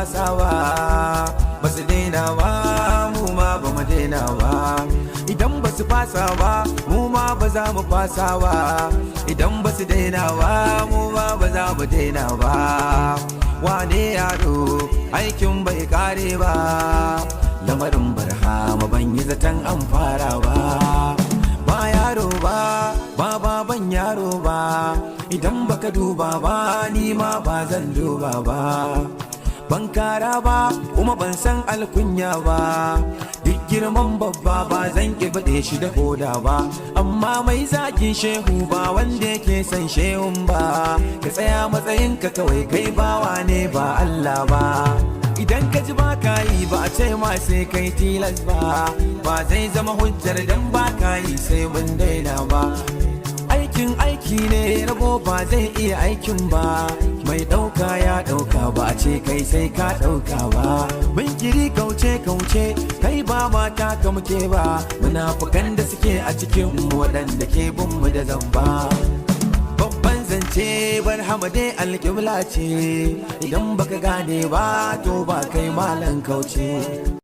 fasawa ba su daina ba mu ma ba mu daina ba idan ba su fasa ba mu ma ba za mu fasawa idan ba su daina ba mu ma ba za mu daina ba wane yaro aikin bai kare ba lamarin barhama ban yi zaton an fara ba yaro ba ban yaro ba idan baka duba ba ni ma ba zan duba ba ban kara ba kuma ban san alkunya ba duk girman babba ba zan kibade shi da hoda ba amma mai zagin shehu ba wanda yake san shehun ba ka tsaya matsayinka kawai kai bawa ne ba Allah ba idan ka ji ba ka yi ba a ce ma sai kai tilas ba zai zama hujjar dan ba ka yi sai mun daina ba aikin aiki ne rago ba zai iya aikin ba mai ɗauka ya ɗauka ba a ce kai sai ka ɗauka ba mun kiri kauce kai ba mata ka muke ba munafukan da suke a cikin waɗanda ke bin mu da zamba babban zance barhama dai alƙibla ce idan baka gane ba to ba kai malan kauce